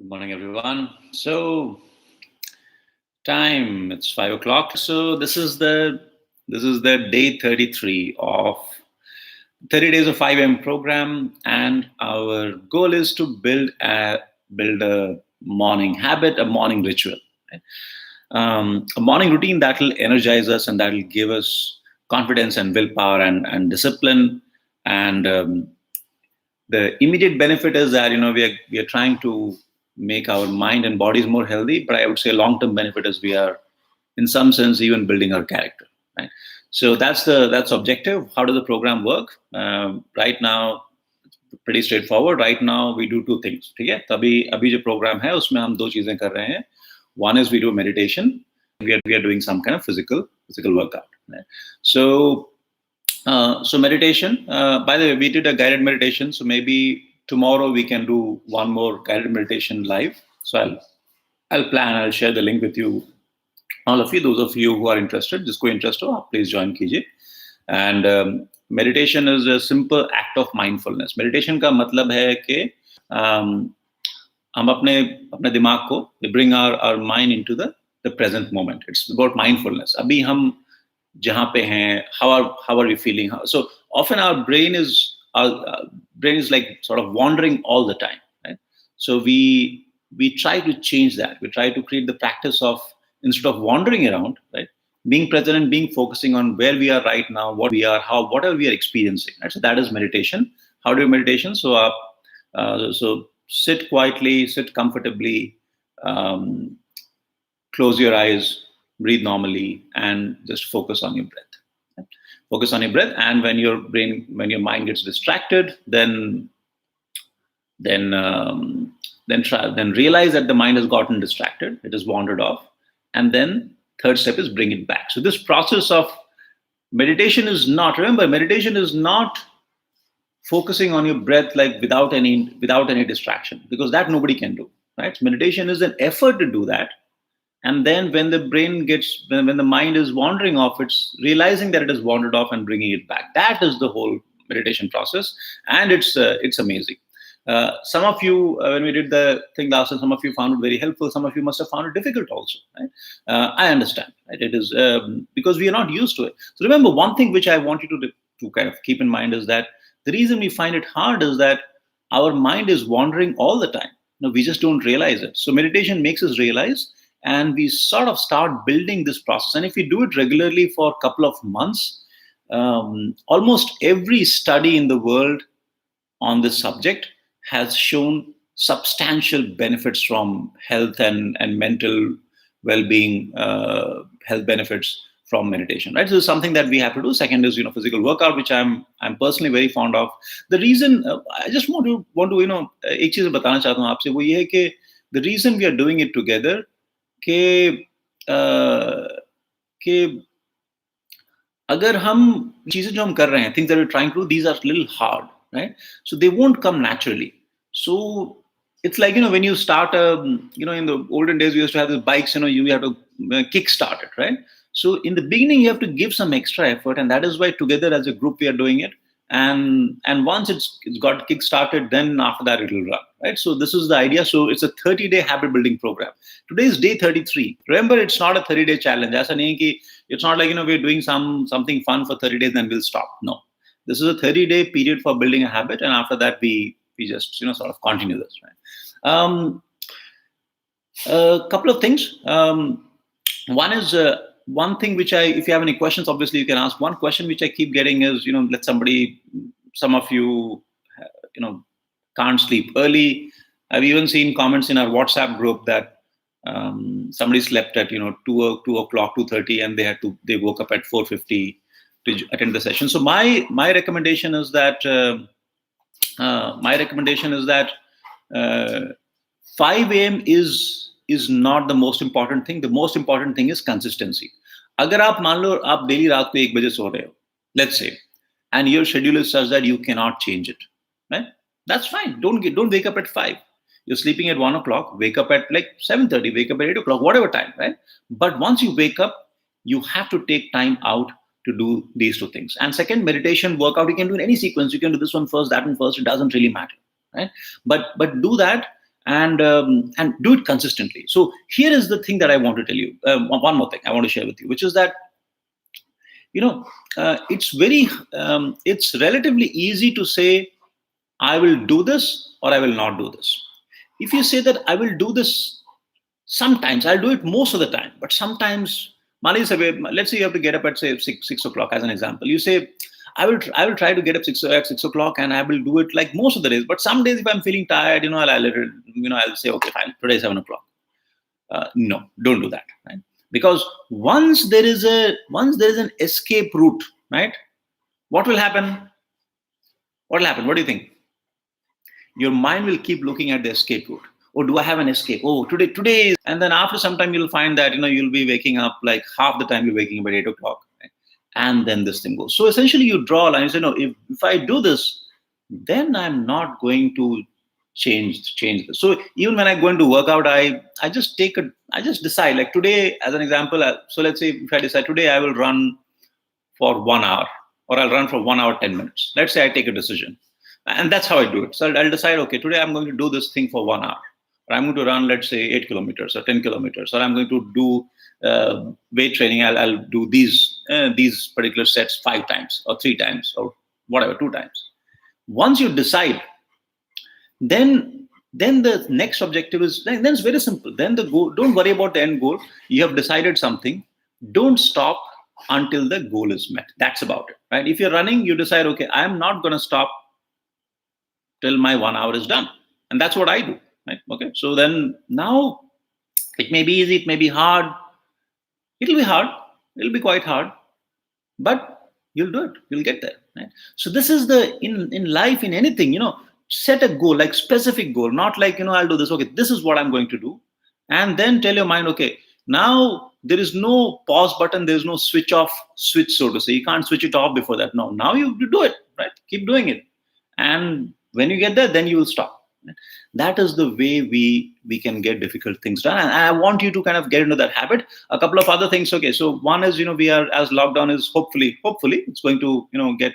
Good morning, everyone. So, time it's 5 o'clock. So this is the day 33 of 30 days of 5 a.m. program, and our goal is to build a morning habit, a morning ritual, right? A morning routine that will energize us and that will give us confidence and willpower and discipline. And the immediate benefit is that we are trying to make our mind and bodies more healthy, but I would say long term benefit is we are in some sense even building our character, right? So that's objective. How does the program work? Right now pretty straightforward. Right now we do two things, ठीक है? तभी अभी जो program है उसमें हम दो चीजें कर रहे हैं. One is we do meditation. We are doing some kind of physical workout, right? So meditation. By the way, we did a guided meditation. So maybe tomorrow we can do one more guided meditation live. So I'll share the link with you, all of you. Those of you who are interested, जिसको interest हो, आप please join कीजिए. And meditation is a simple act of mindfulness. Meditation का मतलब है कि हम अपने दिमाग को we bring our mind into the present moment. It's about mindfulness. अभी हम जहाँ पे हैं, how are we feeling? So often our brain is like sort of wandering all the time, right? So we try to change that. We try to create the practice of, instead of wandering around, right, being present and being focusing on where we are right now, what we are, whatever we are experiencing, right? So that is meditation. How do you meditation? So sit quietly, sit comfortably, close your eyes, breathe normally, and just focus on your breath. Focus on your breath, and when your mind gets distracted, then realize that the mind has gotten distracted, it has wandered off, and then third step is bring it back. So this process of meditation is not, remember, meditation is not focusing on your breath like without any distraction, because that nobody can do, right? So meditation is an effort to do that. And then when the when the mind is wandering off, it's realizing that it has wandered off and bringing it back. That is the whole meditation process, and it's amazing. Some of you, when we did the thing last time, some of you found it very helpful. Some of you must have found it difficult also, right? I understand, right? It is because we are not used to it. So remember, one thing which I want you to kind of keep in mind is that the reason we find it hard is that our mind is wandering all the time. We just don't realize it. So meditation makes us realize, and we sort of start building this process. And if we do it regularly for a couple of months, almost every study in the world on this subject has shown substantial benefits from health and mental well-being, health benefits from meditation, right? So it's something that we have to do. Second is, physical workout, which I'm personally very fond of. The reason I just want to एक चीज बताना चाहता हूँ आपसे, वो ये है कि the reason we are doing it together, कि अगर हम चीजें जो हम कर रहे हैं, things that we're trying to do, these are a little hard, right? So they won't come naturally. So it's like, when you start, in the olden days, we used to have the bikes, you have to kickstart it, right? So in the beginning, you have to give some extra effort, and that is why together as a group, we are doing it. And once it's got kick-started, then after that it will run, right? So this is the idea. So it's a 30-day habit building program. Today is day 33. Remember, it's not a 30-day challenge. It's not like, we're doing something fun for 30 days and we'll stop. No, this is a 30-day period for building a habit, and after that we just sort of continue this, right? A couple of things. One is one thing which if you have any questions, obviously you can ask. One question which I keep getting is, some of you, can't sleep early. I've even seen comments in our WhatsApp group that somebody slept at 2 o'clock, 2:30, and they woke up at 4:50 to attend the session. So my recommendation is that 5 a.m. is not the most important thing. The most important thing is consistency. अगर आप मान लो आप daily रात को 1 बजे सो रहे हो, let's say, and your schedule is such that you cannot change it, right? That's fine. Don't wake up at 5. You're sleeping at 1 o'clock. Wake up at like 7:30. Wake up at 8 o'clock. Whatever time, right? But once you wake up, you have to take time out to do these two things. And second, meditation workout, you can do in any sequence. You can do this one first, that one first. It doesn't really matter, right? But do that. and do it consistently. So here is the thing that I want to tell you. One more thing I want to share with you, which is that you know it's very it's relatively easy to say I will do this or I will not do this. If you say that I will do this sometimes, I'll do it most of the time, but sometimes, Mali, let's say you have to get up at say 6 o'clock as an example. You say, I will try to get up at 6 o'clock and I will do it like most of the days. But some days if I'm feeling tired, I'll say, okay, fine, today 7 o'clock. No, don't do that, right? Because once there is an escape route, right? What will happen? What will happen? What do you think? Your mind will keep looking at the escape route. Oh, do I have an escape? Oh, today is, and then after some time you'll find that you'll be waking up like half the time you're waking up at 8 o'clock, right? And then this thing goes. So essentially, you draw a line. You say, no, if I do this, then I'm not going to change this. So even when I go into workout, I just decide like today as an example. So let's say if I decide today I will run for 1 hour or I'll run for 1 hour 10 minutes. Let's say I take a decision. And that's how I do it. So I'll decide, okay, today I'm going to do this thing for 1 hour. Or I'm going to run, let's say, 8 kilometers or 10 kilometers. Or I'm going to do weight training. I'll do these particular sets 5 times or 3 times or whatever, 2 times. Once you decide, then the next objective is, then it's very simple. Then the goal, don't worry about the end goal. You have decided something. Don't stop until the goal is met. That's about it, right? If you're running, you decide, okay, I'm not going to stop till my 1 hour is done. And that's what I do, right? Okay. So then now it may be easy, it may be hard. It'll be hard. It'll be quite hard, but you'll do it. You'll get there, right? So this is in life, in anything, set a goal, like specific goal, not like, I'll do this. Okay, this is what I'm going to do. And then tell your mind, okay, now there is no pause button. There's no switch, so to say. You can't switch it off before that. No, now you do it, right? Keep doing it. And when you get there, then you will stop. That is the way we can get difficult things done. And I want you to kind of get into that habit. A couple of other things. Okay, so one is, we are, as lockdown is hopefully it's going to, get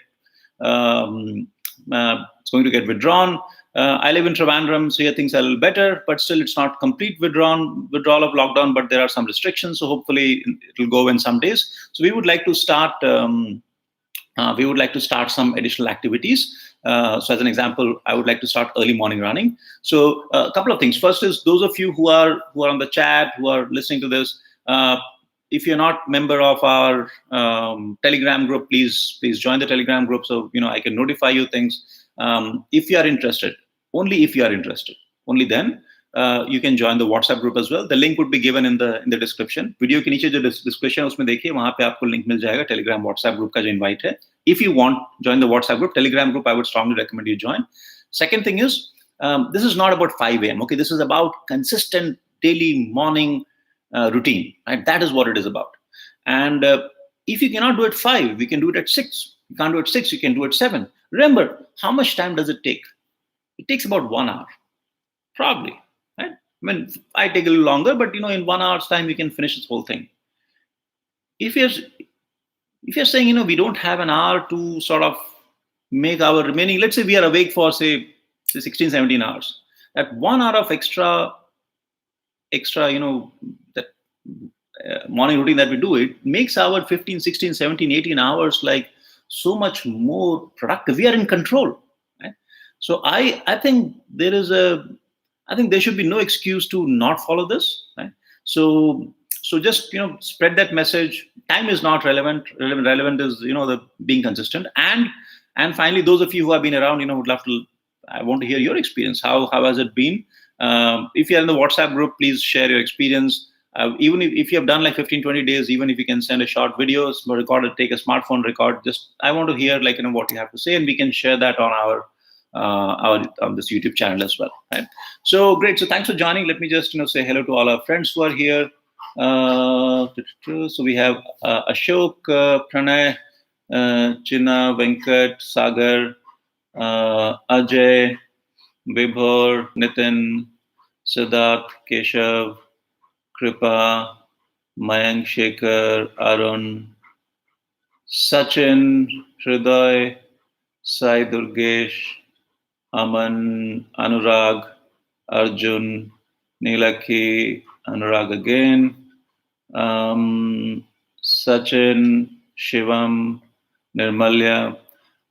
it's going to get withdrawn. I live in Trivandrum, so here things are a little better, but still it's not complete withdrawal of lockdown, but there are some restrictions. So hopefully it will go in some days. So we would like to start some additional activities. So as an example, I would like to start early morning running. So a couple of things. First is those of you who are on the chat, who are listening to this, if you're not member of our Telegram group, please join the Telegram group so I can notify you things. If you are interested, only if you are interested, only then you can join the WhatsApp group as well. The link would be given in the description. Video के नीचे जो description है उसमें देखिए, वहाँ पे आपको link मिल जाएगा Telegram WhatsApp group का जो invite है. If you want join the WhatsApp group, Telegram group, I would strongly recommend you join. Second thing is, this is not about 5 a.m. Okay, this is about consistent daily morning routine. Right, that is what it is about. And if you cannot do it 5, we can do it at 6. You can't do it 6, you can do it 7. Remember, how much time does it take? It takes about 1 hour, probably. Right? I mean, I take a little longer, but in 1 hour's time, we can finish this whole thing. If you're saying, we don't have an hour to sort of make our remaining, let's say we are awake for say 16, 17 hours. That 1 hour of extra, that morning routine that we do, it makes our 15, 16, 17, 18 hours like so much more productive. We are in control. Right? So I think there should be no excuse to not follow this. Right? So just spread that message. Time is not relevant. Relevant is the being consistent. And finally, those of you who have been around, would love to. I want to hear your experience. How has it been? If you're in the WhatsApp group, please share your experience. Even if you have done like 15, 20 days, even if you can send a short video, record it, take a smartphone record. Just I want to hear what you have to say, and we can share that on our on this YouTube channel as well. Right? So great. So thanks for joining. Let me just say hello to all our friends who are here. So we have Ashok, Pranay, Chinna, Venkat, Sagar, Ajay, Vibhor, Nitin, Siddharth, Keshav, Kripa, Mayank, Shekhar, Arun, Sachin, Hriday, Sai Durgesh, Aman, Anurag, Arjun, Nilakhi, Anurag again, Sachin, Shivam, Nirmalya.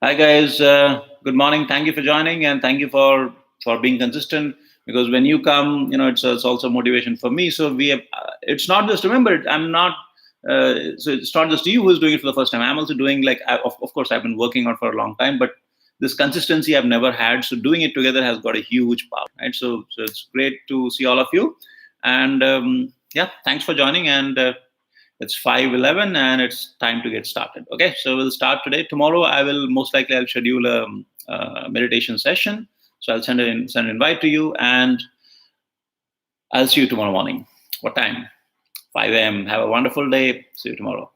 Hi guys, good morning. Thank you for joining and thank you for being consistent. Because when you come, it's also motivation for me. So we have, it's not just remember. I'm not. So it's not just you who's doing it for the first time. I'm also doing like of course I've been working on for a long time, but this consistency I've never had. So doing it together has got a huge power, right? So it's great to see all of you, and yeah, thanks for joining. And it's 5:11, and it's time to get started. Okay, so we'll start today. Tomorrow, I'll schedule a meditation session. So I'll send an invite to you, and I'll see you tomorrow morning. What time? 5 a.m. Have a wonderful day. See you tomorrow.